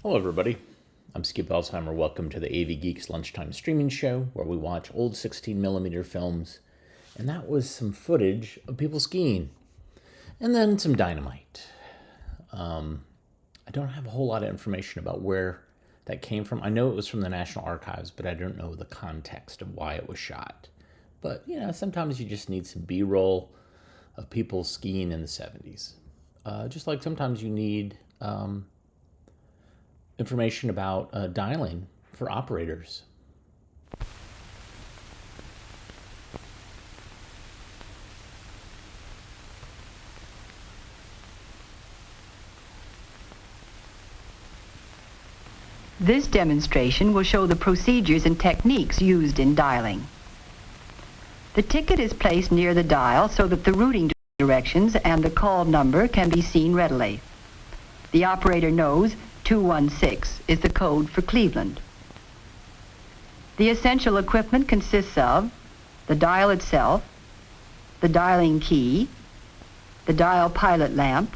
Hello, everybody. I'm Skip Elsheimer. Welcome to the AV Geeks Lunchtime Streaming Show, where we watch old 16mm films. And that was some footage of people skiing. And then some dynamite. I don't have a whole lot of information about where that came from. I know it was from the National Archives, but I don't know the context of why it was shot. But, sometimes you just need some B-roll of people skiing in the 70s. Just like sometimes you need information about dialing for operators. This demonstration will show the procedures and techniques used in dialing. The ticket is placed near the dial so that the routing directions and the call number can be seen readily. The operator knows 216 is the code for Cleveland. The essential equipment consists of the dial itself, the dialing key, the dial pilot lamp,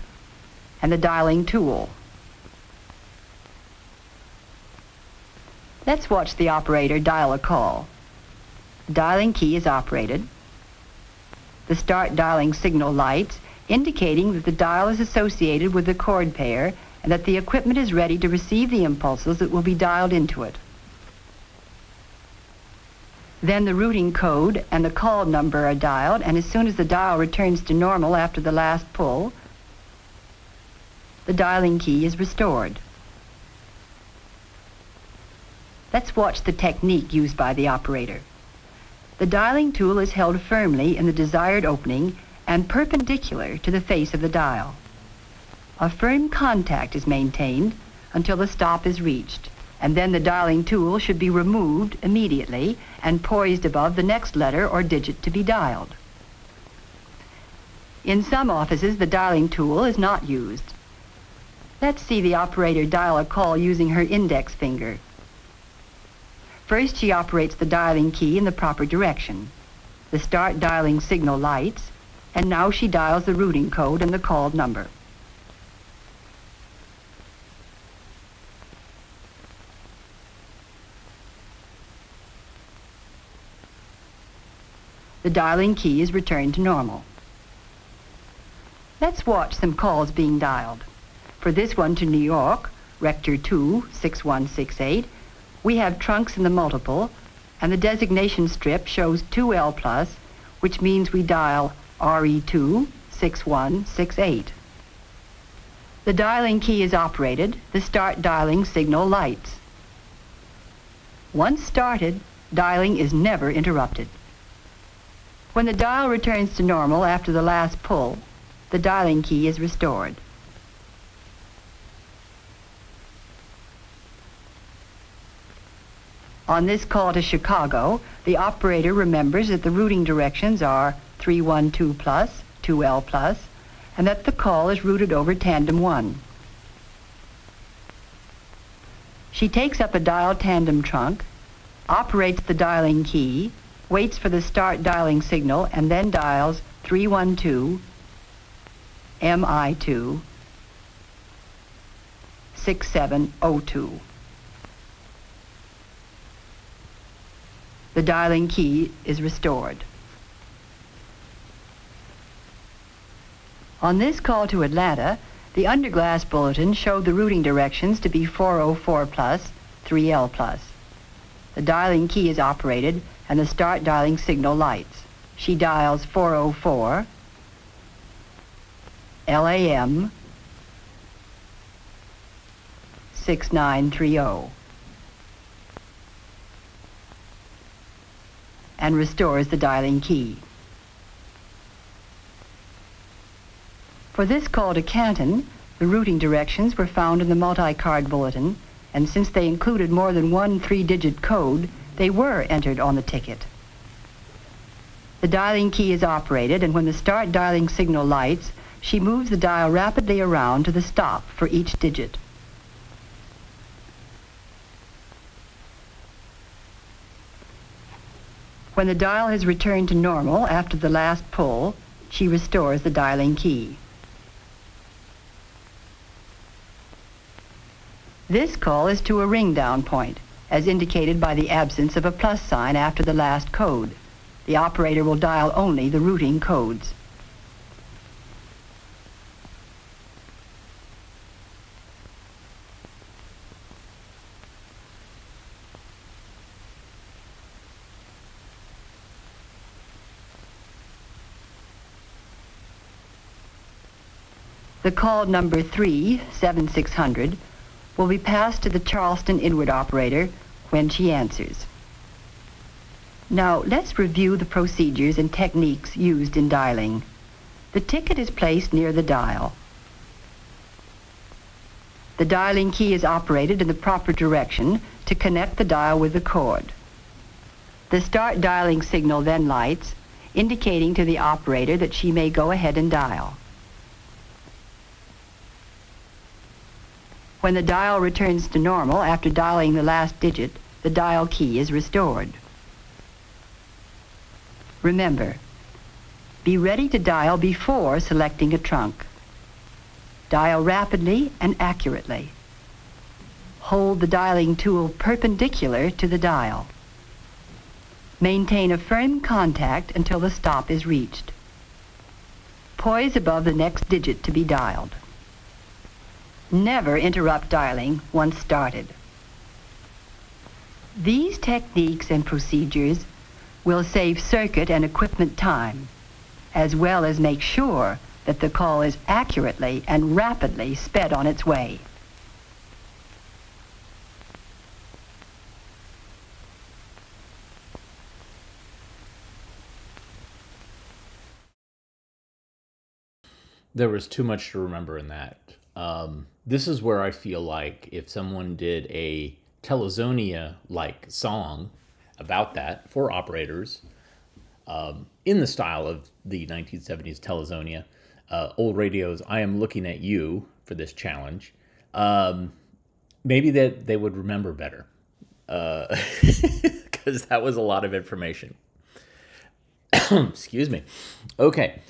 and the dialing tool. Let's watch the operator dial a call. The dialing key is operated. The start dialing signal lights indicating that the dial is associated with the chord pair and that the equipment is ready to receive the impulses that will be dialed into it. Then the routing code and the call number are dialed, and as soon as the dial returns to normal after the last pull, the dialing key is restored. Let's watch the technique used by the operator. The dialing tool is held firmly in the desired opening and perpendicular to the face of the dial. A firm contact is maintained until the stop is reached, and then the dialing tool should be removed immediately and poised above the next letter or digit to be dialed. In some offices, the dialing tool is not used. Let's see the operator dial a call using her index finger. First, she operates the dialing key in the proper direction. The start dialing signal lights, and now she dials the routing code and the called number. The dialing key is returned to normal. Let's watch some calls being dialed. For this one to New York, Rector 2, 6168, we have trunks in the multiple, and the designation strip shows 2L+, which means we dial RE2 6168. The dialing key is operated, the start dialing signal lights. Once started, dialing is never interrupted. When the dial returns to normal after the last pull, the dialing key is restored. On this call to Chicago, the operator remembers that the routing directions are 312 plus, 2L plus, and that the call is routed over tandem 1. She takes up a dial tandem trunk, operates the dialing key, waits for the start dialing signal, and then dials 312, MI2, 6702. The dialing key is restored. On this call to Atlanta, the underglass bulletin showed the routing directions to be 404 plus, 3L plus. The dialing key is operated and the start dialing signal lights. She dials 404, LAM, 6930. And restores the dialing key. For this call to Canton, the routing directions were found in the multi-card bulletin, and since they included more than one 3-digit code, they were entered on the ticket. The dialing key is operated, and when the start dialing signal lights, she moves the dial rapidly around to the stop for each digit. When the dial has returned to normal after the last pull, she restores the dialing key. This call is to a ring down point, as indicated by the absence of a plus sign after the last code. The operator will dial only the routing codes. The call number 37600 will be passed to the Charleston inward operator when she answers. Now, let's review the procedures and techniques used in dialing. The ticket is placed near the dial. The dialing key is operated in the proper direction to connect the dial with the cord. The start dialing signal then lights, indicating to the operator that she may go ahead and dial. When the dial returns to normal after dialing the last digit, the dial key is restored. Remember, be ready to dial before selecting a trunk. Dial rapidly and accurately. Hold the dialing tool perpendicular to the dial. Maintain a firm contact until the stop is reached. Poise above the next digit to be dialed. Never interrupt dialing once started. These techniques and procedures will save circuit and equipment time, as well as make sure that the call is accurately and rapidly sped on its way. There was too much to remember in that. This is where I feel like if someone did a Telezonia-like song about that for operators, in the style of the 1970s Telezonia, old radio's I Am Looking at You for this challenge, maybe that they would remember better, because that was a lot of information. Excuse me. Okay.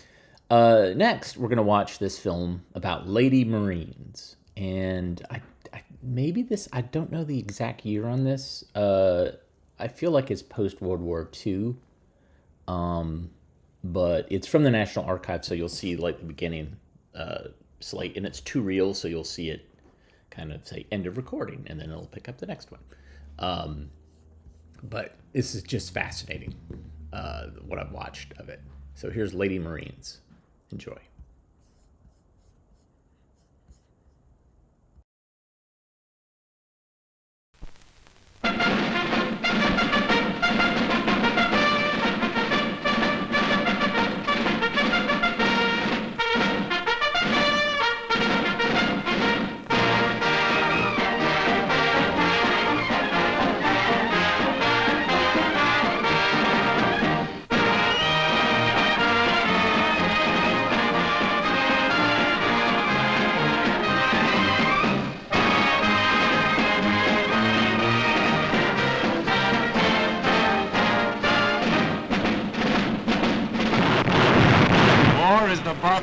Next, we're going to watch this film about Lady Marines. And I don't know the exact year on this. I feel like it's post-World War II. But it's from the National Archives, so you'll see like the beginning slate. And it's 2 reels, so you'll see it kind of say end of recording, and then it'll pick up the next one. But this is just fascinating, what I've watched of it. So here's Lady Marines. Enjoy.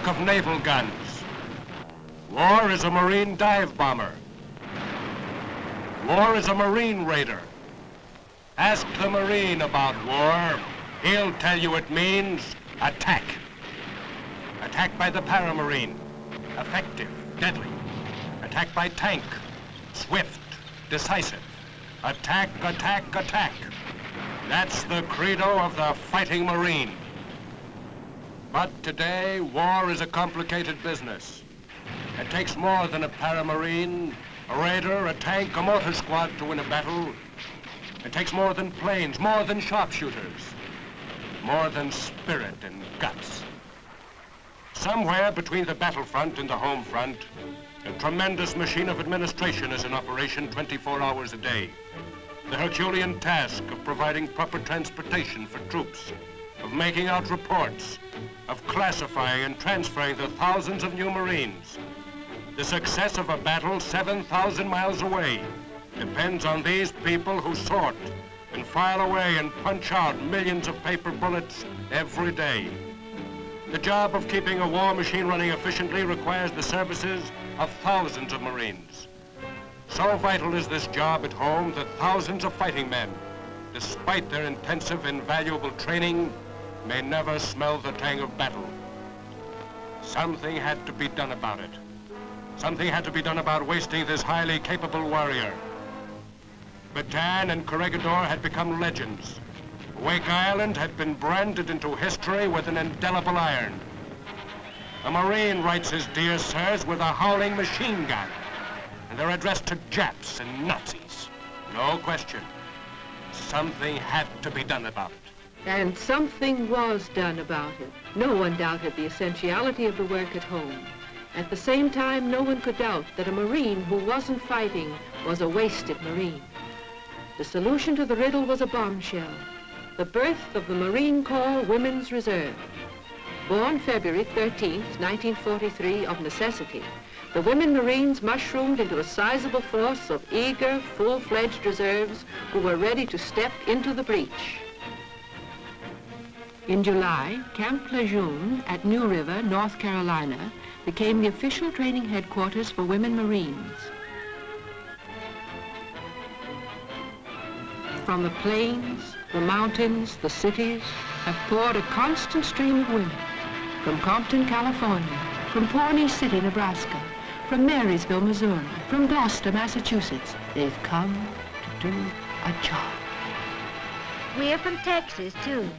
Of naval guns. War is a Marine dive bomber. War is a Marine raider. Ask the Marine about war. He'll tell you it means attack. Attack by the Paramarine. Effective, deadly. Attack by tank. Swift, decisive. Attack, attack, attack. That's the credo of the fighting Marine. But today, war is a complicated business. It takes more than a paramarine, a raider, a tank, a mortar squad to win a battle. It takes more than planes, more than sharpshooters, more than spirit and guts. Somewhere between the battlefront and the home front, a tremendous machine of administration is in operation 24 hours a day. The Herculean task of providing proper transportation for troops, of making out reports, of classifying and transferring the thousands of new Marines. The success of a battle 7,000 miles away depends on these people who sort and file away and punch out millions of paper bullets every day. The job of keeping a war machine running efficiently requires the services of thousands of Marines. So vital is this job at home that thousands of fighting men, despite their intensive, invaluable training, may never smell the tang of battle. Something had to be done about it. Something had to be done about wasting this highly capable warrior. Bataan and Corregidor had become legends. Wake Island had been branded into history with an indelible iron. A Marine writes his dear sirs with a howling machine gun, and they're addressed to Japs and Nazis. No question. Something had to be done about it. And something was done about it. No one doubted the essentiality of the work at home. At the same time, no one could doubt that a Marine who wasn't fighting was a wasted Marine. The solution to the riddle was a bombshell, the birth of the Marine Corps Women's Reserve. Born February 13th, 1943, of necessity, the women Marines mushroomed into a sizable force of eager, full-fledged reserves who were ready to step into the breach. In July, Camp Lejeune at New River, North Carolina, became the official training headquarters for women Marines. From the plains, the mountains, the cities, have poured a constant stream of women. From Compton, California, from Pawnee City, Nebraska, from Marysville, Missouri, from Gloucester, Massachusetts, they've come to do a job. We're from Texas, too.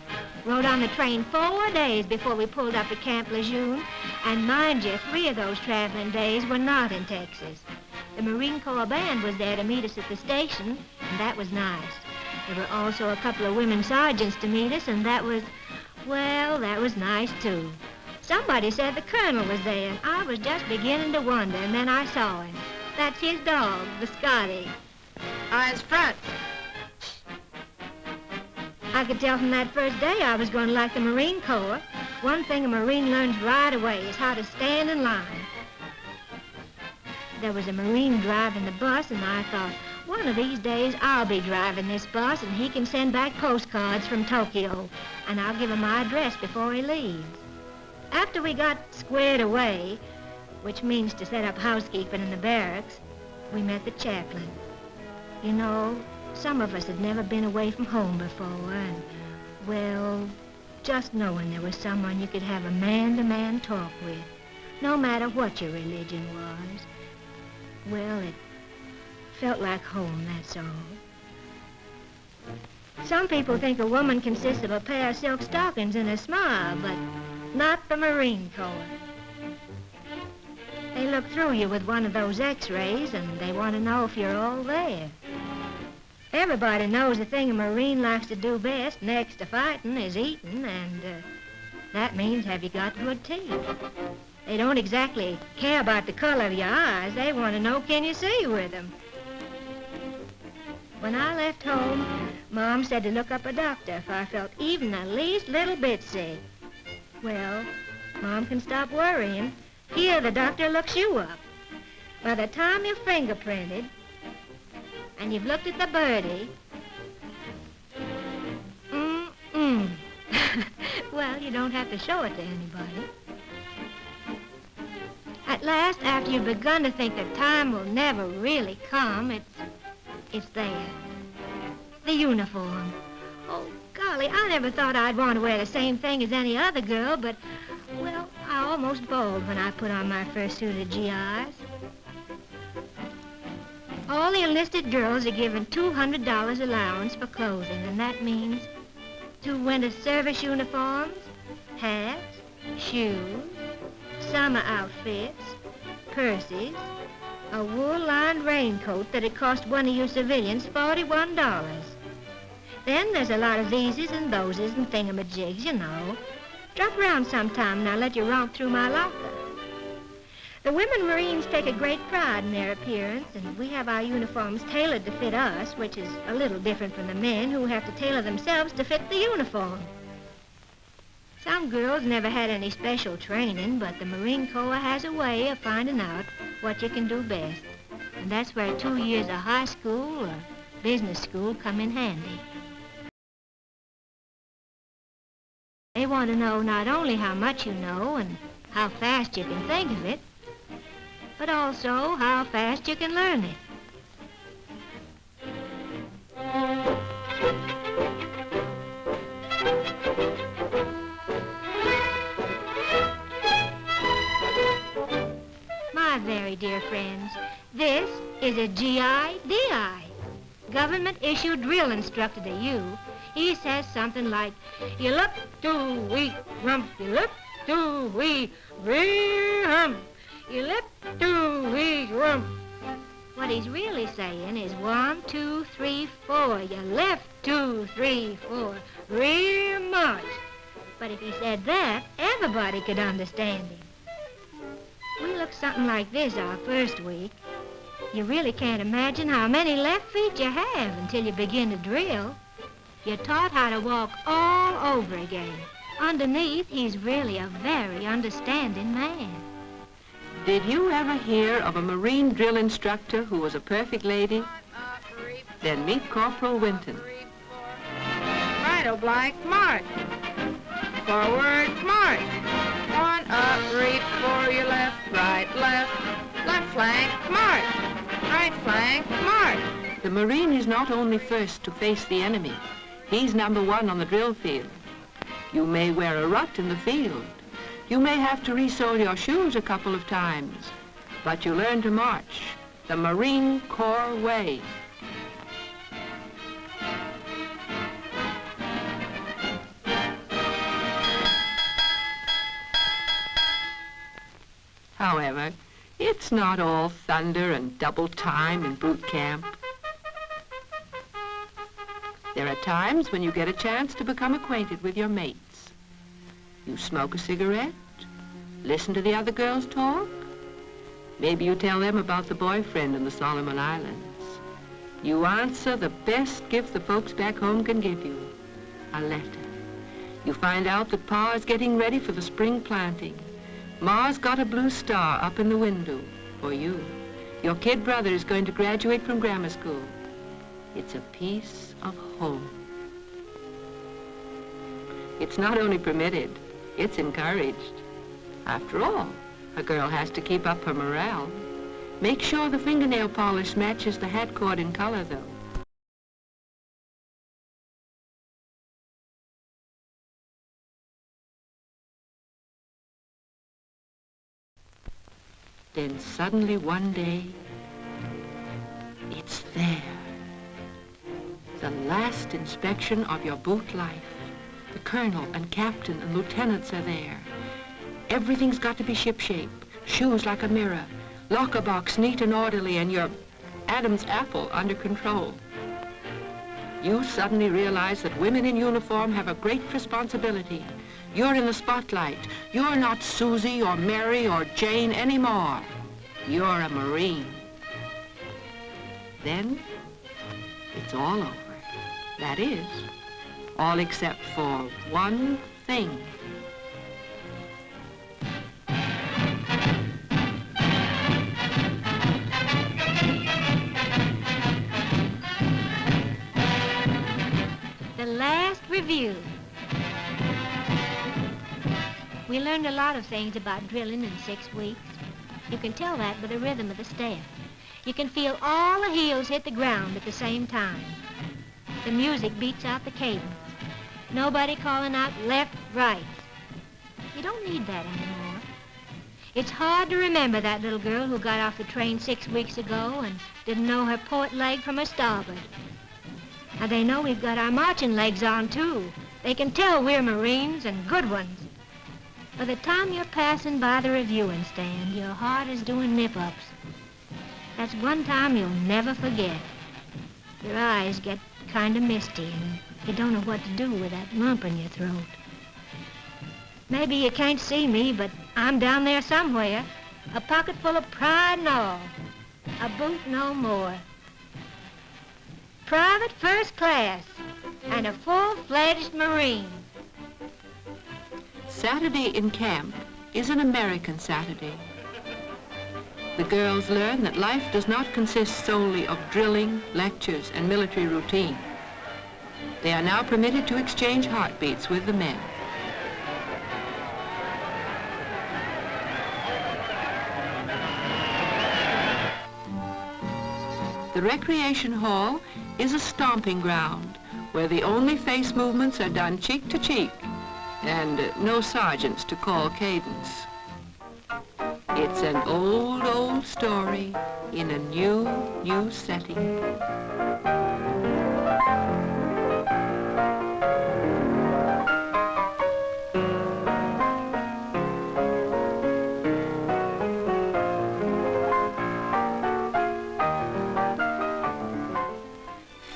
Rode on the train 4 days before we pulled up at Camp Lejeune. And mind you, 3 of those traveling days were not in Texas. The Marine Corps band was there to meet us at the station, and that was nice. There were also a couple of women sergeants to meet us, and that was, well, that was nice, too. Somebody said the colonel was there, and I was just beginning to wonder, and then I saw him. That's his dog, the Scotty. Eyes front. I could tell from that first day I was going to like the Marine Corps. One thing a Marine learns right away is how to stand in line. There was a Marine driving the bus, and I thought, one of these days I'll be driving this bus, and he can send back postcards from Tokyo, and I'll give him my address before he leaves. After we got squared away, which means to set up housekeeping in the barracks, we met the chaplain. You know, some of us had never been away from home before, and, well, just knowing there was someone you could have a man-to-man talk with, no matter what your religion was, well, it felt like home, that's all. Some people think a woman consists of a pair of silk stockings and a smile, but not the Marine Corps. They look through you with one of those x-rays, and they want to know if you're all there. Everybody knows the thing a Marine likes to do best, next to fighting, is eating, and that means have you got good teeth. They don't exactly care about the color of your eyes. They want to know, can you see with them? When I left home, Mom said to look up a doctor if I felt even the least little bit sick. Well, Mom can stop worrying. Here, the doctor looks you up. By the time you're fingerprinted, and you've looked at the birdie, well, you don't have to show it to anybody. At last, after you've begun to think the time will never really come, it's there. The uniform. Oh, golly, I never thought I'd want to wear the same thing as any other girl, but, well, I almost bawled when I put on my first suit of GIs. All the enlisted girls are given $200 allowance for clothing, and that means 2 winter service uniforms, hats, shoes, summer outfits, purses, a wool-lined raincoat that'd cost one of you civilians $41. Then there's a lot of theses and thoses and thingamajigs, you know. Drop around sometime and I'll let you romp through my locker. The women Marines take a great pride in their appearance, and we have our uniforms tailored to fit us, which is a little different from the men who have to tailor themselves to fit the uniform. Some girls never had any special training, but the Marine Corps has a way of finding out what you can do best. And that's where 2 years of high school or business school come in handy. They want to know not only how much you know and how fast you can think of it, but also how fast you can learn it. My very dear friends, this is a GIDI, government-issued drill instructor to you. He says something like, you look too weak, rump, you look too weak, rum, you look too weak, rump. What he's really saying is 1, 2, 3, 4, you left 2, 3, 4, real march. But if he said that, everybody could understand him. We looked something like this our first week. You really can't imagine how many left feet you have until you begin to drill. You're taught how to walk all over again. Underneath, he's really a very understanding man. Did you ever hear of a Marine drill instructor who was a perfect lady? Then meet Corporal Winton. Right, blank, march. Forward, march. 1 up, 3, 4, your left, left flank, march. Right flank, march. The Marine is not only first to face the enemy, he's number 1 on the drill field. You may wear a rut in the field. You may have to resole your shoes a couple of times, but you learn to march the Marine Corps way. However, it's not all thunder and double time in boot camp. There are times when you get a chance to become acquainted with your mates. You smoke a cigarette, listen to the other girls talk. Maybe you tell them about the boyfriend in the Solomon Islands. You answer the best gift the folks back home can give you, a letter. You find out that Pa is getting ready for the spring planting. Ma's got a blue star up in the window for you. Your kid brother is going to graduate from grammar school. It's a piece of home. It's not only permitted, it's encouraged. After all, a girl has to keep up her morale. Make sure the fingernail polish matches the hat cord in color, though. Then suddenly one day, it's there. The last inspection of your boot life. The colonel and captain and lieutenants are there. Everything's got to be shipshape. Shoes like a mirror. Locker box neat and orderly, and your Adam's apple under control. You suddenly realize that women in uniform have a great responsibility. You're in the spotlight. You're not Susie or Mary or Jane anymore. You're a Marine. Then, it's all over. That is, all except for one thing. The last review. We learned a lot of things about drilling in 6 weeks. You can tell that by the rhythm of the step. You can feel all the heels hit the ground at the same time. The music beats out the cadence. Nobody calling out left, right. You don't need that anymore. It's hard to remember that little girl who got off the train 6 weeks ago and didn't know her port leg from her starboard. Now they know we've got our marching legs on, too. They can tell we're Marines and good ones. By the time you're passing by the reviewing stand, your heart is doing nip-ups. That's one time you'll never forget. Your eyes get kind of misty and you don't know what to do with that lump in your throat. Maybe you can't see me, but I'm down there somewhere. A pocket full of pride and all. A boot no more. Private first class and a full-fledged Marine. Saturday in camp is an American Saturday. The girls learn that life does not consist solely of drilling, lectures, and military routine. They are now permitted to exchange heartbeats with the men. The recreation hall is a stomping ground where the only face movements are done cheek to cheek and no sergeants to call cadence. It's an old, old story in a new, new setting.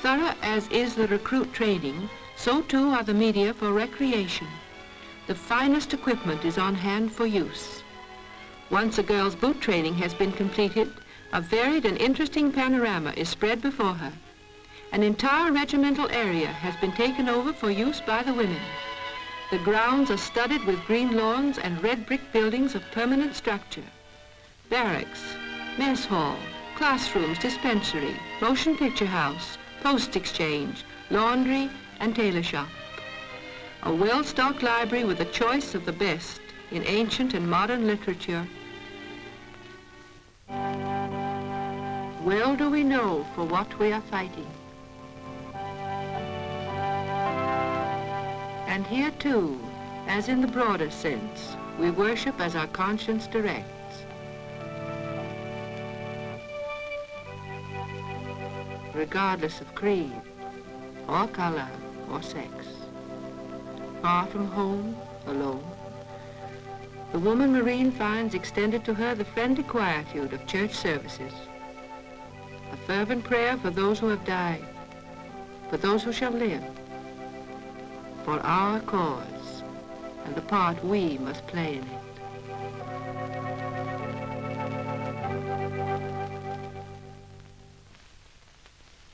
Thorough as is the recruit training, so too are the media for recreation. The finest equipment is on hand for use. Once a girl's boot training has been completed, a varied and interesting panorama is spread before her. An entire regimental area has been taken over for use by the women. The grounds are studded with green lawns and red brick buildings of permanent structure. Barracks, mess hall, classrooms, dispensary, motion picture house, post exchange, laundry, and tailor shop. A well-stocked library with a choice of the best in ancient and modern literature. Well do we know for what we are fighting. And here too, as in the broader sense, we worship as our conscience directs. Regardless of creed, or color, or sex. Far from home, alone, the woman Marine finds extended to her the friendly quietude of church services. A fervent prayer for those who have died, for those who shall live, for our cause, and the part we must play in it.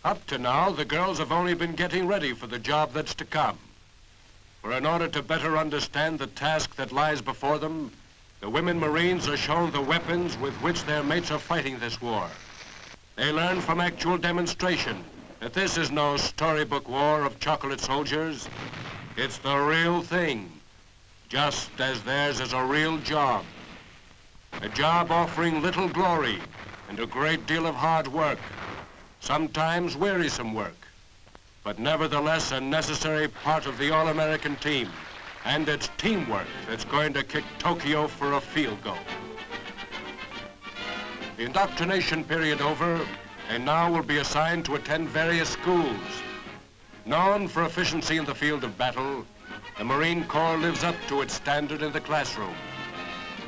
Up to now, the girls have only been getting ready for the job that's to come. For in order to better understand the task that lies before them, the women Marines are shown the weapons with which their mates are fighting this war. They learn from actual demonstration that this is no storybook war of chocolate soldiers. It's the real thing, just as theirs is a real job. A job offering little glory and a great deal of hard work. Sometimes wearisome work, but nevertheless a necessary part of the All-American team. And it's teamwork that's going to kick Tokyo for a field goal. The indoctrination period over, they now will be assigned to attend various schools. Known for efficiency in the field of battle, the Marine Corps lives up to its standard in the classroom.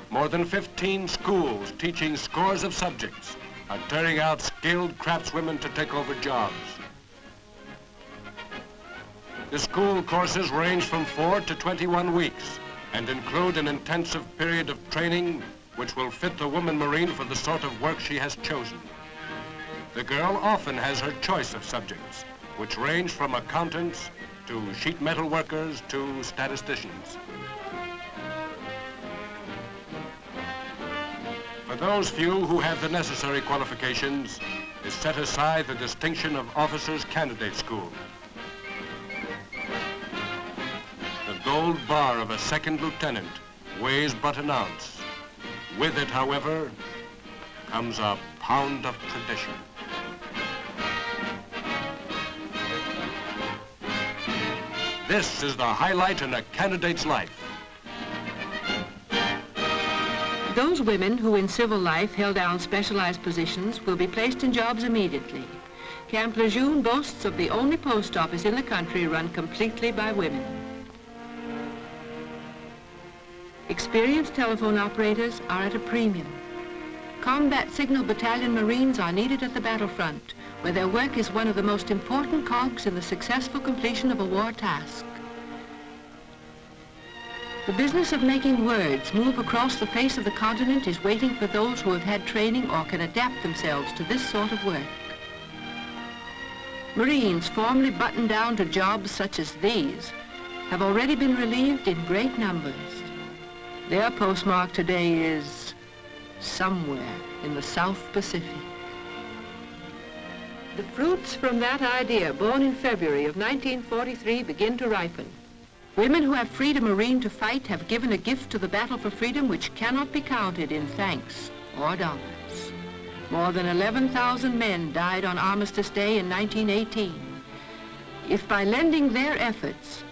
More than 15 schools teaching scores of subjects are turning out skilled craftswomen to take over jobs. The school courses range from 4 to 21 weeks and include an intensive period of training which will fit the woman Marine for the sort of work she has chosen. The girl often has her choice of subjects, which range from accountants to sheet metal workers to statisticians. For those few who have the necessary qualifications, is set aside the distinction of Officers' Candidate School. The gold bar of a second lieutenant weighs but an ounce. With it, however, comes a pound of tradition. This is the highlight in a candidate's life. Those women who in civil life held down specialized positions will be placed in jobs immediately. Camp Lejeune boasts of the only post office in the country run completely by women. Experienced telephone operators are at a premium. Combat Signal Battalion Marines are needed at the battlefront, where their work is one of the most important cogs in the successful completion of a war task. The business of making words move across the face of the continent is waiting for those who have had training or can adapt themselves to this sort of work. Marines formerly buttoned down to jobs such as these have already been relieved in great numbers. Their postmark today is somewhere in the South Pacific. The fruits from that idea, born in February of 1943, begin to ripen. Women who have freed a Marine to fight have given a gift to the battle for freedom which cannot be counted in thanks or dollars. More than 11,000 men died on Armistice Day in 1918. If by lending their efforts,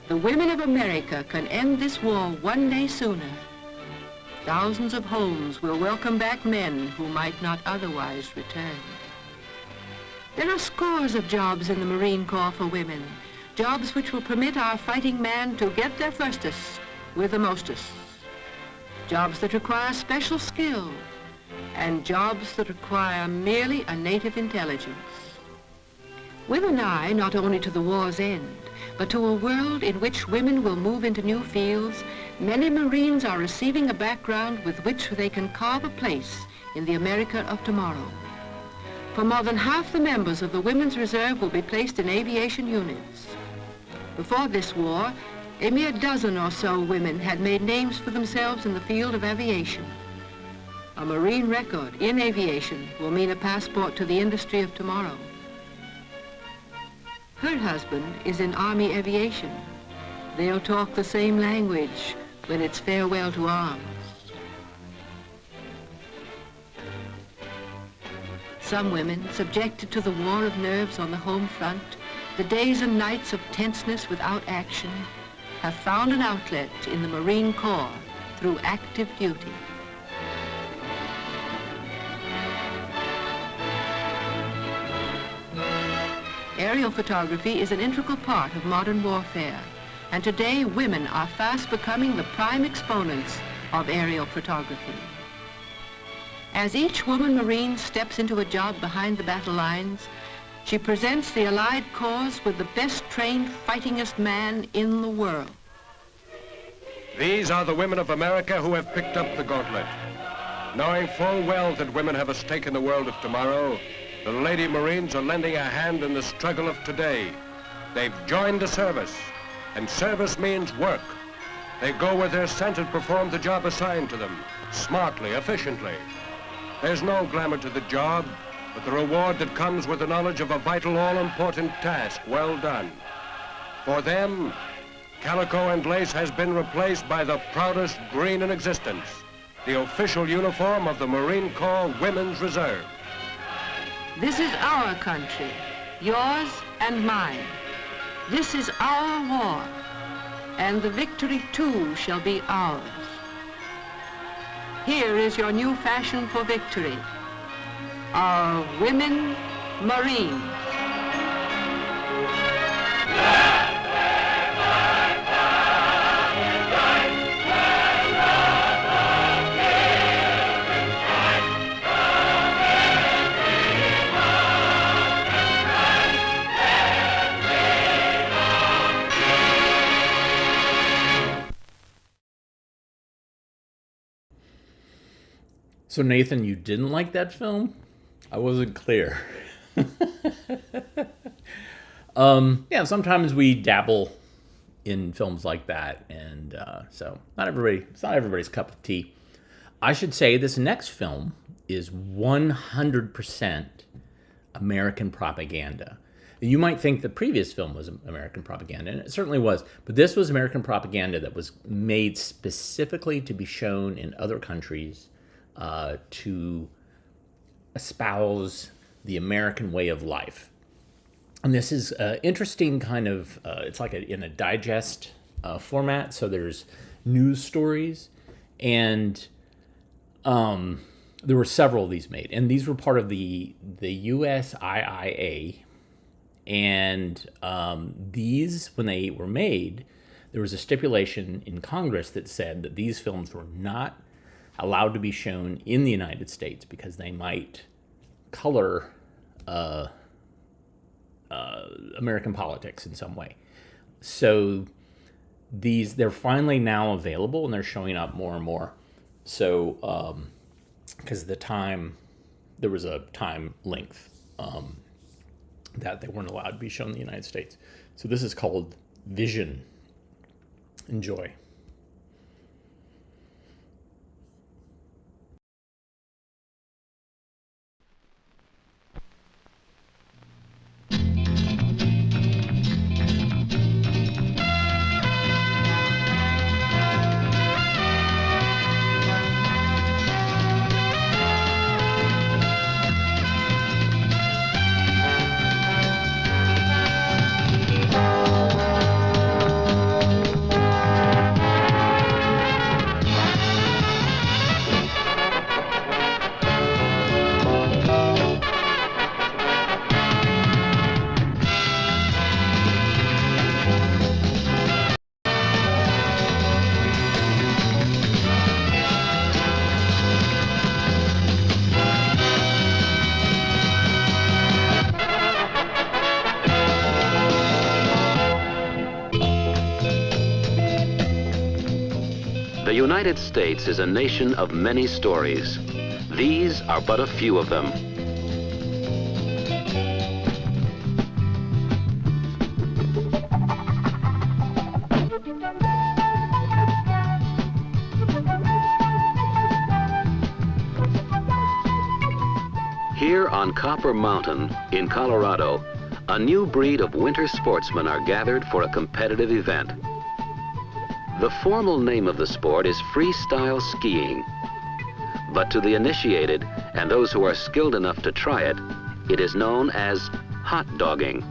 the women of America can end this war one day sooner, thousands of homes will welcome back men who might not otherwise return. There are scores of jobs in the Marine Corps for women, jobs which will permit our fighting man to get their firstest with the mostest. Jobs that require special skill, and jobs that require merely a native intelligence. With an eye not only to the war's end, but to a world in which women will move into new fields, many Marines are receiving a background with which they can carve a place in the America of tomorrow. For more than half the members of the Women's Reserve will be placed in aviation units. Before this war, a mere dozen or so women had made names for themselves in the field of aviation. A Marine record in aviation will mean a passport to the industry of tomorrow. Her husband is in Army aviation. They'll talk the same language when it's farewell to arms. Some women, subjected to the war of nerves on the home front, the days and nights of tenseness without action, have found an outlet in the Marine Corps through active duty. Aerial photography is an integral part of modern warfare, and today women are fast becoming the prime exponents of aerial photography. As each woman Marine steps into a job behind the battle lines, she presents the Allied cause with the best trained, fightingest man in the world. These are the women of America who have picked up the gauntlet. Knowing full well that women have a stake in the world of tomorrow, the Lady Marines are lending a hand in the struggle of today. They've joined the service, and service means work. They go where they're sent and perform the job assigned to them, smartly, efficiently. There's no glamour to the job, but the reward that comes with the knowledge of a vital, all-important task well done. For them, calico and lace has been replaced by the proudest green in existence, the official uniform of the Marine Corps Women's Reserve. This is our country, yours and mine. This is our war, and the victory too shall be ours. Here is your new fashion for victory, our women Marines. So Nathan, you didn't like that film? I wasn't clear. Yeah, sometimes we dabble in films like that, and so it's not everybody's cup of tea. I should say this next film is 100% American propaganda. You might think the previous film was American propaganda, and it certainly was, but this was American propaganda that was made specifically to be shown in other countries to espouse the American way of life. And this is interesting kind of, it's like in a digest format, so there's news stories, and there were several of these made, and these were part of the USIIA, and these, when they were made, there was a stipulation in Congress that said that these films were not allowed to be shown in the United States because they might color American politics in some way. So they're finally now available, and they're showing up more and more. So because there was a time length that they weren't allowed to be shown in the United States. So this is called Vision. Enjoy. The United States is a nation of many stories. These are but a few of them. Here on Copper Mountain in Colorado, a new breed of winter sportsmen are gathered for a competitive event. The formal name of the sport is freestyle skiing. But to the initiated and those who are skilled enough to try it, it is known as hot dogging.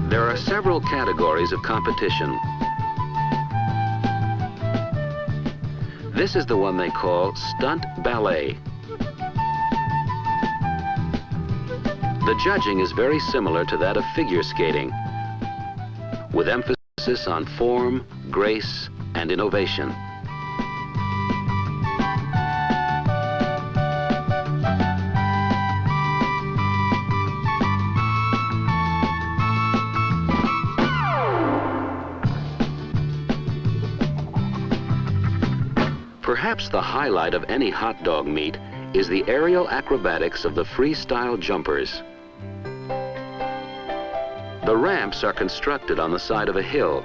There are several categories of competition. This is the one they call stunt ballet. The judging is very similar to that of figure skating, with emphasis on form, grace, and innovation. Perhaps the highlight of any hot dog meet is the aerial acrobatics of the freestyle jumpers. The ramps are constructed on the side of a hill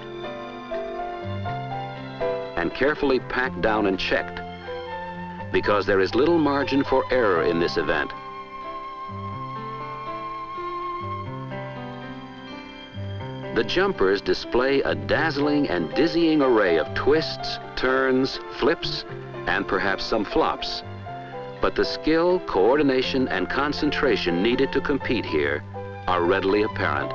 and carefully packed down and checked because there is little margin for error in this event. The jumpers display a dazzling and dizzying array of twists, turns, flips, and perhaps some flops. But the skill, coordination, and concentration needed to compete here are readily apparent.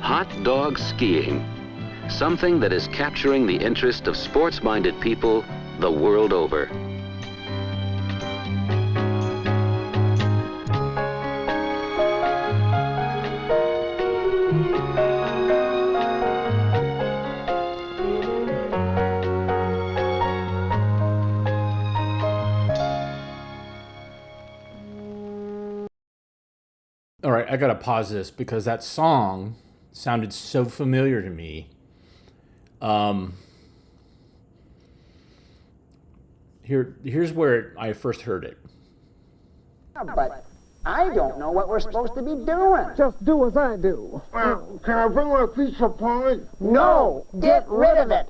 Hot dog skiing, something that is capturing the interest of sports-minded people the world over. All right, I gotta pause this because that song sounded so familiar to me. Here's where I first heard it. But I don't know what we're supposed to be doing. Just do as I do. Can I bring my piece of pie? No, get rid of it.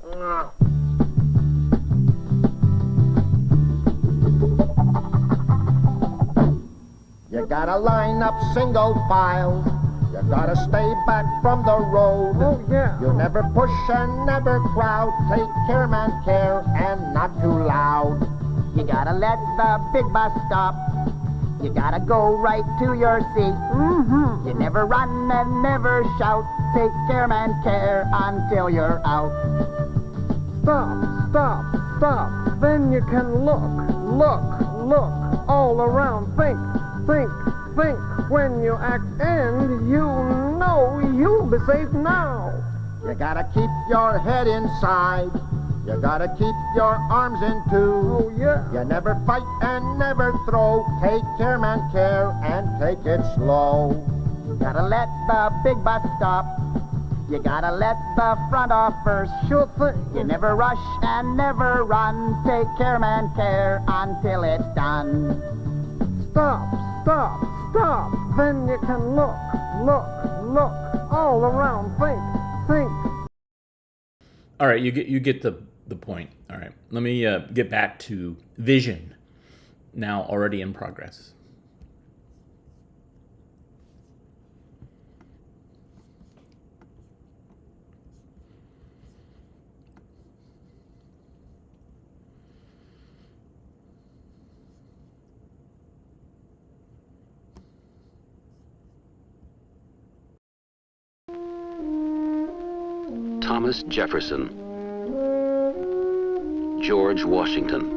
You gotta line up single file. You gotta stay back from the road. Oh, yeah. You never push and never crowd. Take care, man, care, and not too loud. You gotta let the big bus stop. You gotta go right to your seat. You never run and never shout. Take care, man, care, until you're out. Stop, stop, stop. Then you can look all around. Think. When you act and you know you'll be safe now. You gotta keep your head inside. You gotta keep your arms in two. Oh, yeah. You never fight and never throw. Take care, man, care, and take it slow. Gotta let the big bus stop. You gotta let the front off first. Sure thing. You never rush and never run. Take care, man, care, until it's done. Stop, stop, stop. Then you can look, look, look all around. Think. All right, you get the point. All right, let me get back to Vision, now already in progress. Thomas Jefferson, George Washington.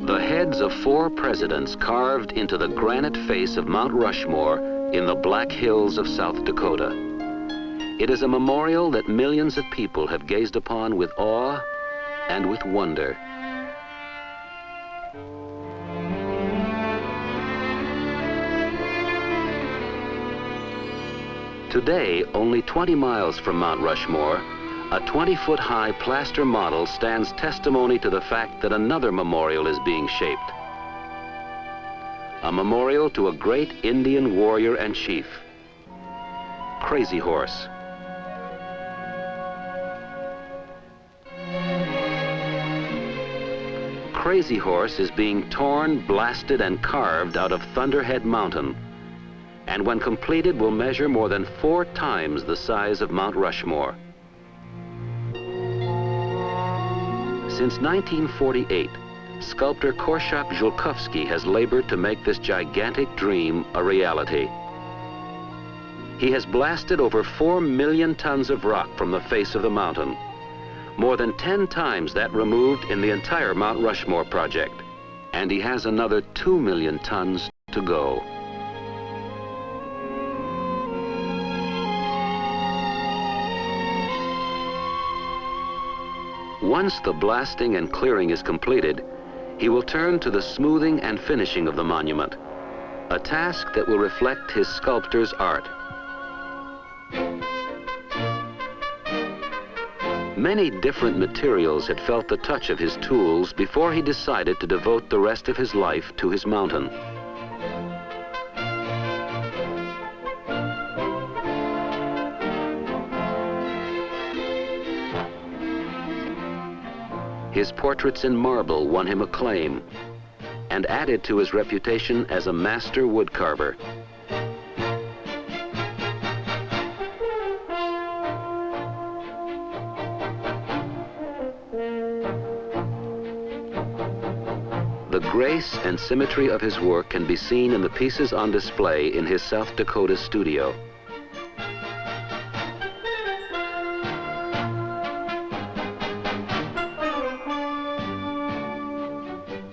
The heads of 4 presidents carved into the granite face of Mount Rushmore in the Black Hills of South Dakota. It is a memorial that millions of people have gazed upon with awe and with wonder. Today, only 20 miles from Mount Rushmore, a 20-foot-high plaster model stands testimony to the fact that another memorial is being shaped. A memorial to a great Indian warrior and chief, Crazy Horse. Crazy Horse is being torn, blasted, and carved out of Thunderhead Mountain, and when completed will measure more than 4 times the size of Mount Rushmore. Since 1948, sculptor Korshak Julkovsky has labored to make this gigantic dream a reality. He has blasted over 4 million tons of rock from the face of the mountain, more than 10 times that removed in the entire Mount Rushmore project, and he has another 2 million tons to go. Once the blasting and clearing is completed, he will turn to the smoothing and finishing of the monument, a task that will reflect his sculptor's art. Many different materials had felt the touch of his tools before he decided to devote the rest of his life to his mountain. His portraits in marble won him acclaim and added to his reputation as a master woodcarver. The grace and symmetry of his work can be seen in the pieces on display in his South Dakota studio.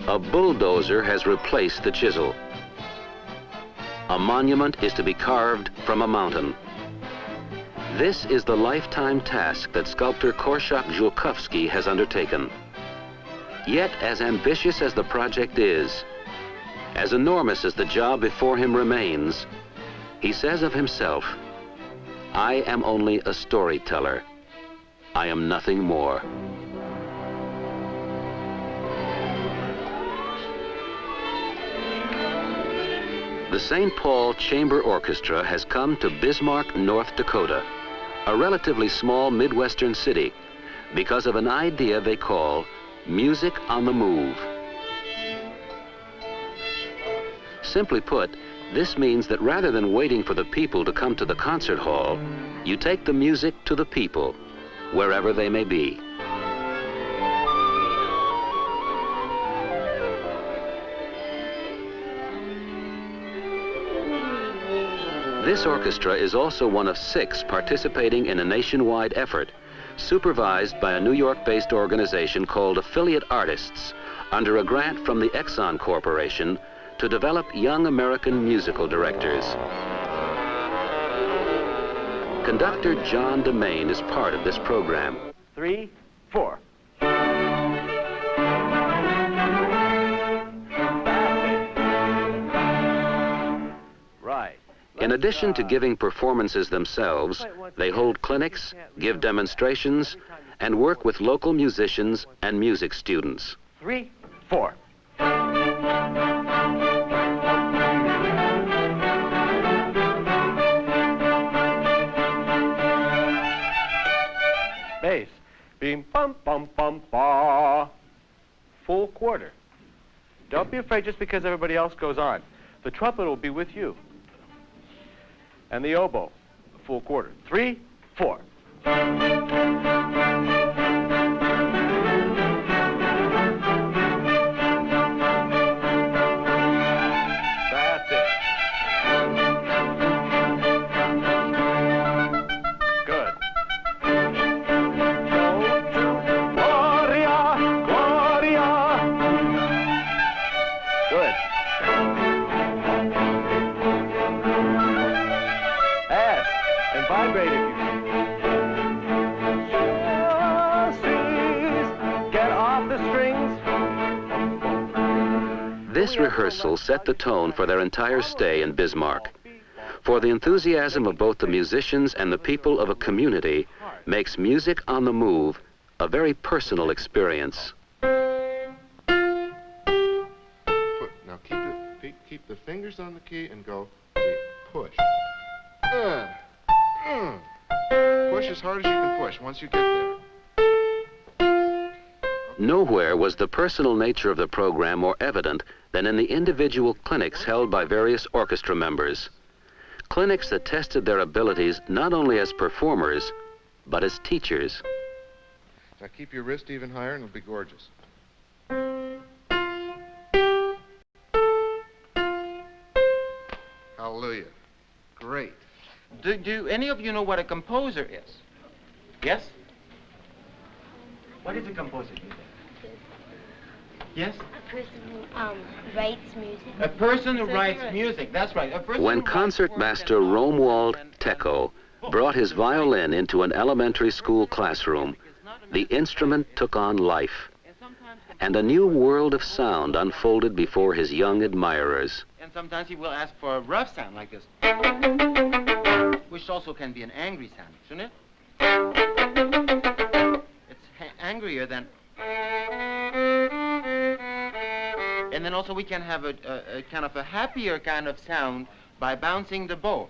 A bulldozer has replaced the chisel. A monument is to be carved from a mountain. This is the lifetime task that sculptor Korshak Julkovsky has undertaken. Yet, as ambitious as the project is, as enormous as the job before him remains, he says of himself, "I am only a storyteller. I am nothing more." The St. Paul Chamber Orchestra has come to Bismarck, North Dakota, a relatively small Midwestern city, because of an idea they call music on the move. Simply put, this means that rather than waiting for the people to come to the concert hall, you take the music to the people, wherever they may be. This orchestra is also one of 6 participating in a nationwide effort, supervised by a New York-based organization called Affiliate Artists, under a grant from the Exxon Corporation to develop young American musical directors. Conductor John DeMaine is part of this program. 3, 4. Right. In addition to giving performances themselves, they hold clinics, give demonstrations, and work with local musicians and music students. 3, 4. Bass. Beam, bum, bum, bum, ba. Full quarter. Don't be afraid just because everybody else goes on. The trumpet will be with you. And the oboe, full quarter. 3, 4. That's it. Good. Go to Gloria, Gloria. Good. Ask and vibrate if you can. Get off the strings. This rehearsal set the tone for their entire stay in Bismarck. For the enthusiasm of both the musicians and the people of a community makes music on the move a very personal experience. Now keep the fingers on the key and go, push. Push as hard as you can push once you get there. Nowhere was the personal nature of the program more evident than in the individual clinics held by various orchestra members. Clinics that tested their abilities not only as performers, but as teachers. Now keep your wrist even higher and it'll be gorgeous. Hallelujah. Great. Do any of you know what a composer is? Yes? What is a composer? Yes? A person who writes music. A person who writes music, that's right. A person When who writes concertmaster Romuald Tecco brought his violin into an elementary school classroom, the instrument took on life, and a new world of sound unfolded before his young admirers. And sometimes he will ask for a rough sound like this, which also can be an angry sound, shouldn't it? It's angrier than... And then also we can have a kind of a happier kind of sound by bouncing the bow.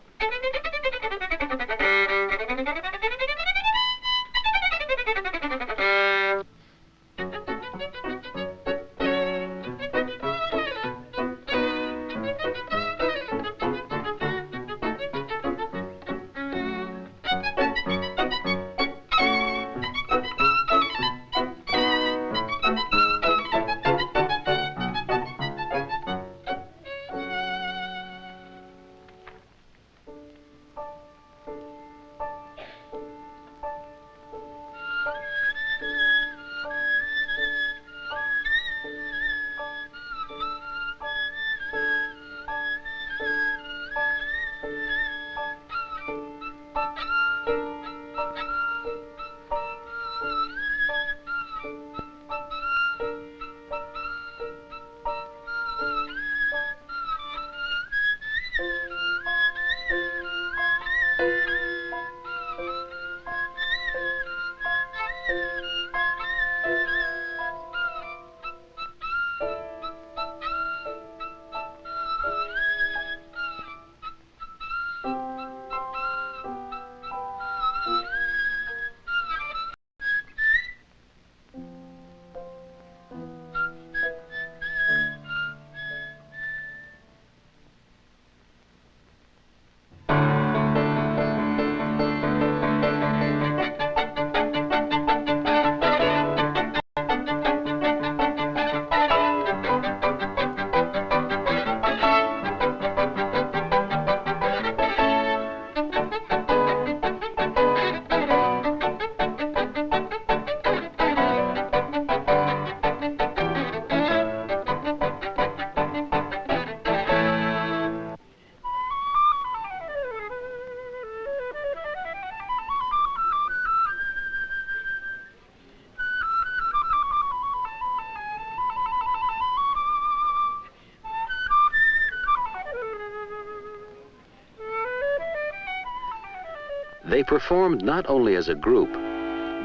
They performed not only as a group,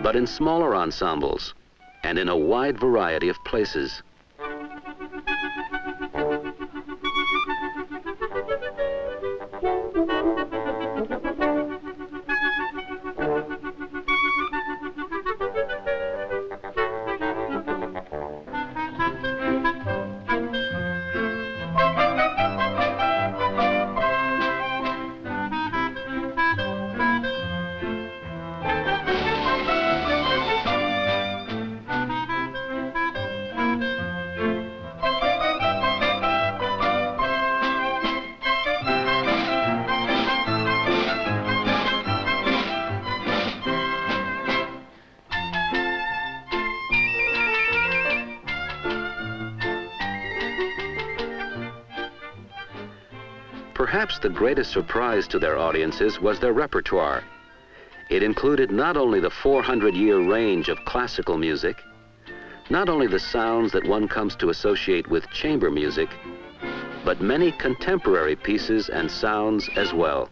but in smaller ensembles and in a wide variety of places. Perhaps the greatest surprise to their audiences was their repertoire. It included not only the 400-year range of classical music, not only the sounds that one comes to associate with chamber music, but many contemporary pieces and sounds as well.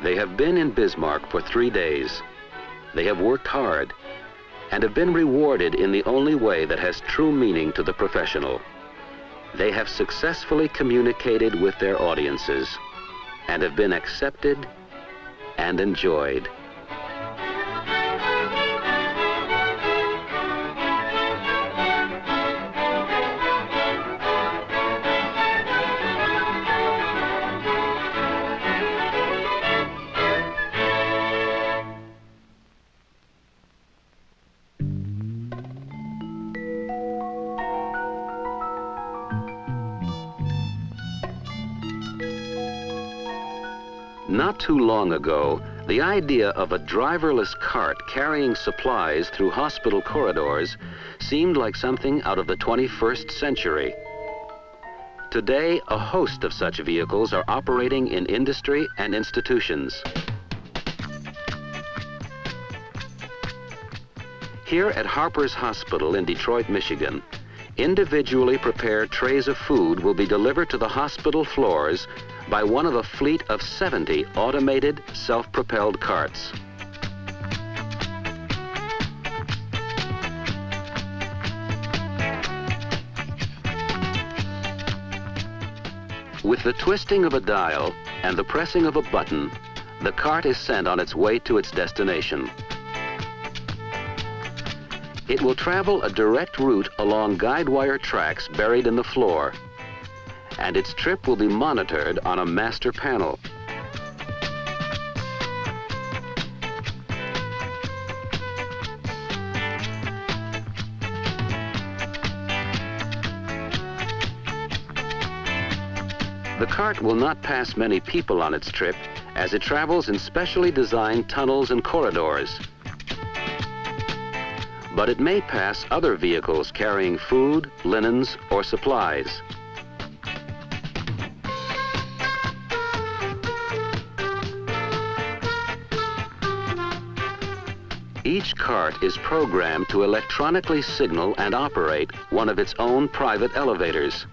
They have been in Bismarck for 3 days. They have worked hard and have been rewarded in the only way that has true meaning to the professional. They have successfully communicated with their audiences and have been accepted and enjoyed. Not too long ago, the idea of a driverless cart carrying supplies through hospital corridors seemed like something out of the 21st century. Today, a host of such vehicles are operating in industry and institutions. Here at Harper's Hospital in Detroit, Michigan, individually prepared trays of food will be delivered to the hospital floors by one of a fleet of 70 automated, self-propelled carts. With the twisting of a dial and the pressing of a button, the cart is sent on its way to its destination. It will travel a direct route along guide wire tracks buried in the floor, and its trip will be monitored on a master panel. The cart will not pass many people on its trip, as it travels in specially designed tunnels and corridors. But it may pass other vehicles carrying food, linens, or supplies. Each cart is programmed to electronically signal and operate one of its own private elevators.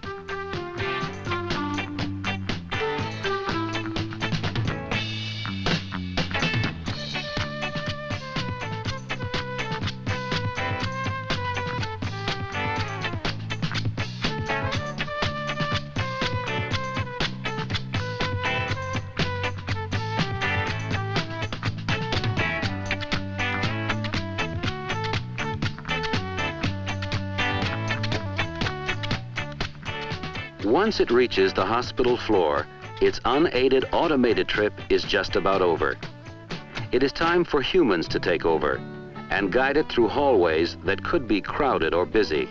Once it reaches the hospital floor, its unaided automated trip is just about over. It is time for humans to take over and guide it through hallways that could be crowded or busy.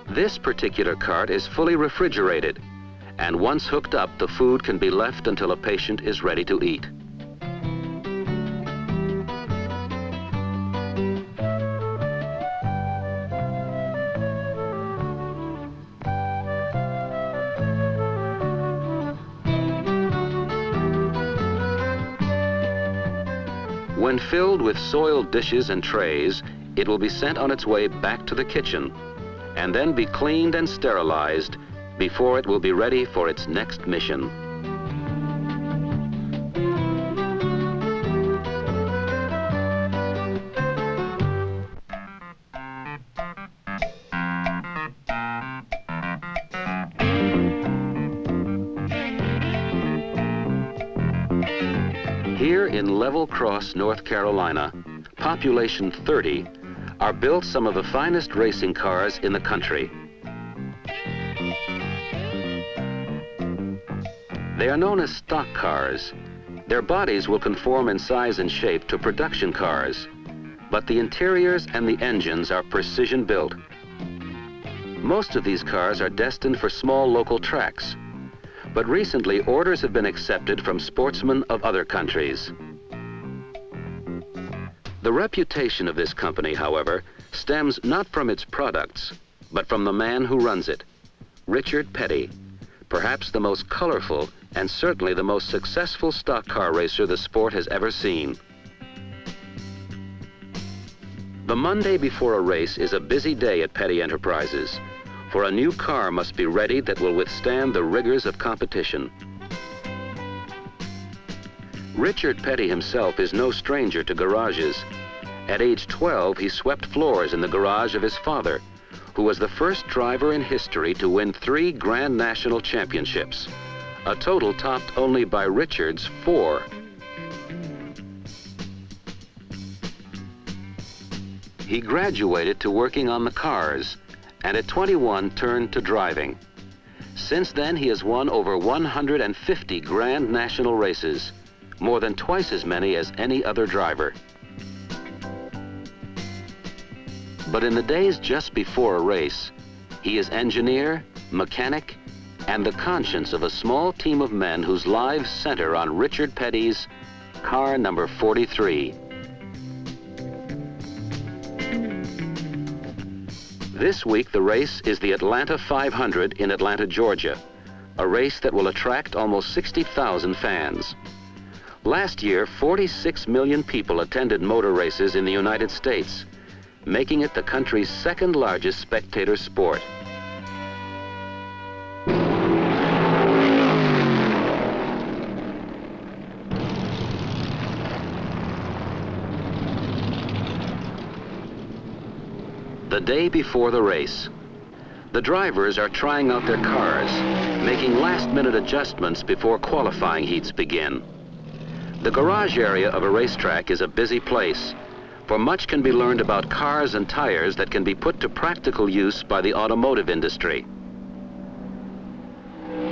This particular cart is fully refrigerated and once hooked up, the food can be left until a patient is ready to eat. When filled with soiled dishes and trays, it will be sent on its way back to the kitchen and then be cleaned and sterilized before it will be ready for its next mission. Here in Level Cross, North Carolina, population 30, are built some of the finest racing cars in the country. They are known as stock cars. Their bodies will conform in size and shape to production cars, but the interiors and the engines are precision built. Most of these cars are destined for small local tracks, but recently orders have been accepted from sportsmen of other countries. The reputation of this company, however, stems not from its products, but from the man who runs it, Richard Petty, perhaps the most colorful and certainly the most successful stock car racer the sport has ever seen. The Monday before a race is a busy day at Petty Enterprises, for a new car must be ready that will withstand the rigors of competition. Richard Petty himself is no stranger to garages. At age 12, he swept floors in the garage of his father, who was the first driver in history to win 3 Grand National Championships, a total topped only by Richard's 4. He graduated to working on the cars, and at 21 turned to driving. Since then, he has won over 150 Grand National races, more than twice as many as any other driver. But in the days just before a race, he is engineer, mechanic, and the conscience of a small team of men whose lives center on Richard Petty's car number 43. This week, the race is the Atlanta 500 in Atlanta, Georgia, a race that will attract almost 60,000 fans. Last year, 46 million people attended motor races in the United States, making it the country's second largest spectator sport. The day before the race, the drivers are trying out their cars, making last-minute adjustments before qualifying heats begin. The garage area of a racetrack is a busy place, for much can be learned about cars and tires that can be put to practical use by the automotive industry.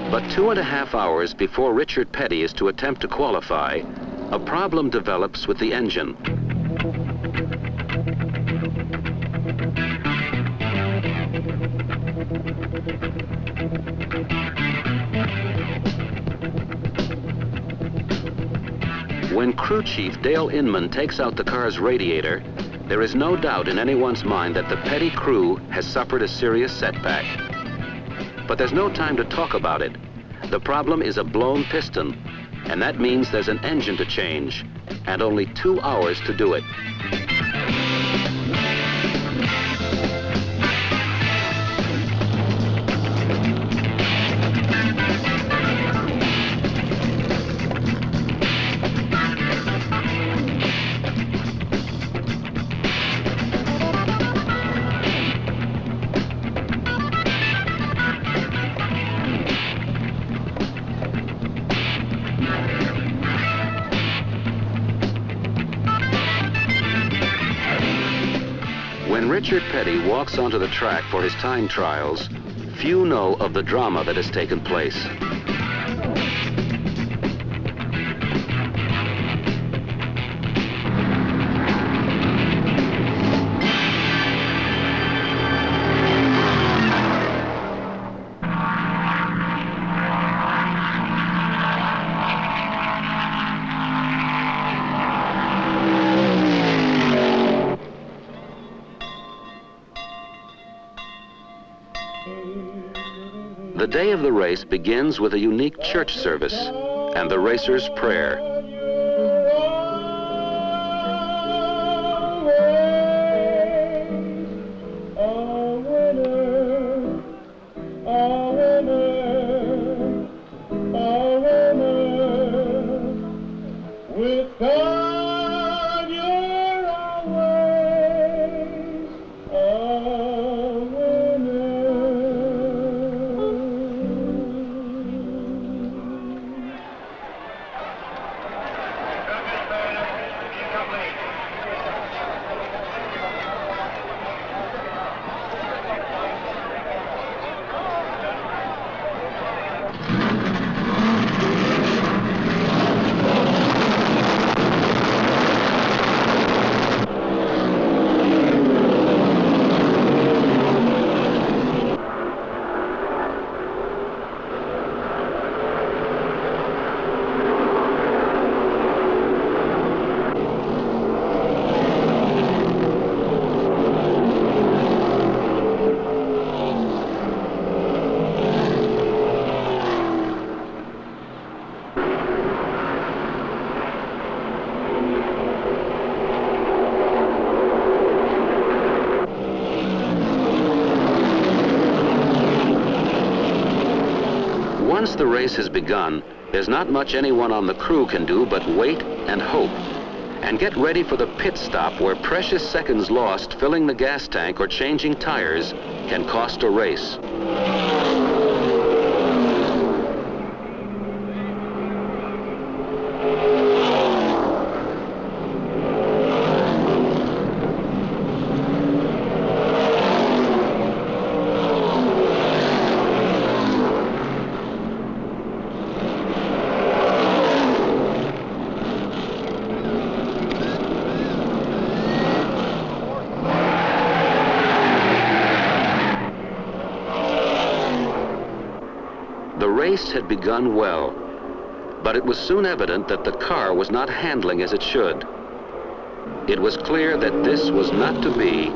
But 2.5 hours before Richard Petty is to attempt to qualify, a problem develops with the engine. When crew chief Dale Inman takes out the car's radiator, there is no doubt in anyone's mind that the Petty crew has suffered a serious setback. But there's no time to talk about it. The problem is a blown piston, and that means there's an engine to change, and only 2 hours to do it. When Richard Petty walks onto the track for his time trials, few know of the drama that has taken place. day of the race begins with a unique church service and the racer's prayer. Once the race has begun, there's not much anyone on the crew can do but wait and hope. And get ready for the pit stop where precious seconds lost filling the gas tank or changing tires can cost a race. The race had begun well, but it was soon evident that the car was not handling as it should. It was clear that this was not to be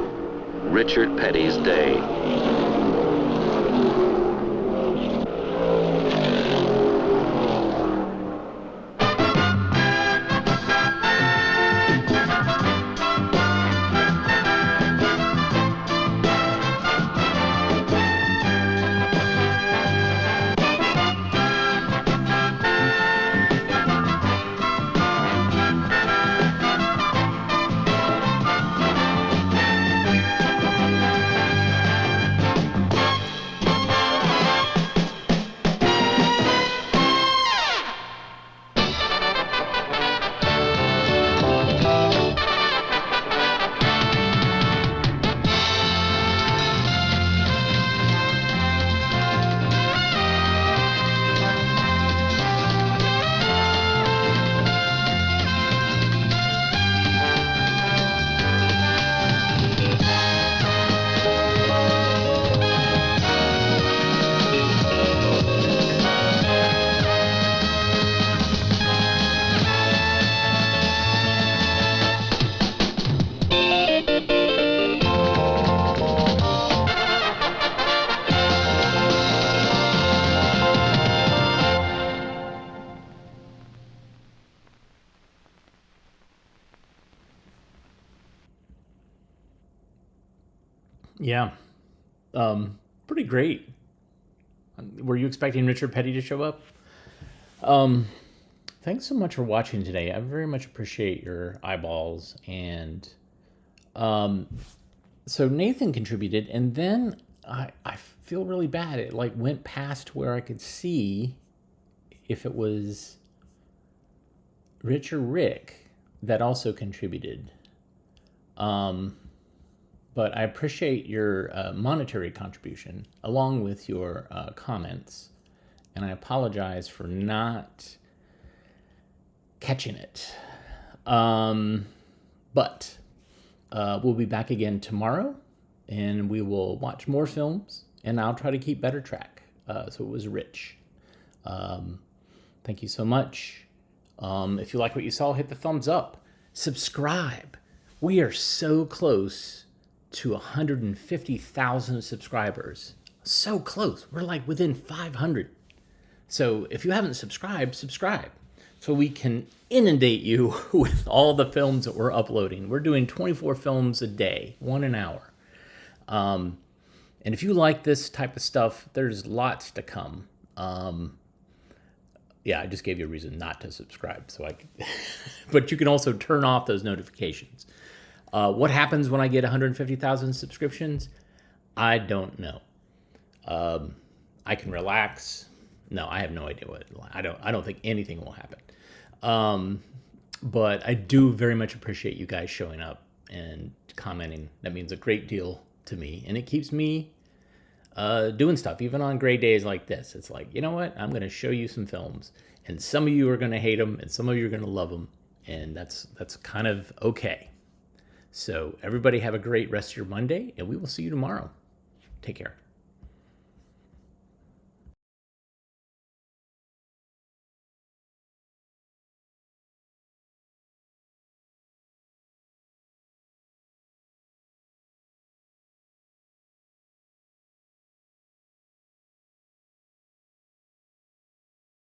Richard Petty's day. Yeah. Pretty great. Were you expecting Richard Petty to show up? Thanks so much for watching today. I very much appreciate your eyeballs. And so Nathan contributed, and then I feel really bad. It like went past where I could see if it was Rich or Rick that also contributed. But I appreciate your monetary contribution along with your comments. And I apologize for not catching it. But we'll be back again tomorrow, and we will watch more films, and I'll try to keep better track. So it was Rich. Thank you so much. If you like what you saw, hit the thumbs up. Subscribe. We are so close to 150,000 subscribers. So close. We're like within 500. So if you haven't subscribed, subscribe. So we can inundate you with all the films that we're uploading. We're doing 24 films a day, 1 an hour. And if you like this type of stuff, there's lots to come. Yeah, I just gave you a reason not to subscribe. But you can also turn off those notifications. What happens when I get 150,000 subscriptions? I don't know. I can relax. No, I have no idea what. I don't think anything will happen. But I do very much appreciate you guys showing up and commenting. That means a great deal to me, and it keeps me doing stuff, even on gray days like this. It's like, you know what? I'm going to show you some films, and some of you are going to hate them, and some of you are going to love them, and that's kind of okay. So everybody have a great rest of your Monday, and we will see you tomorrow. Take care.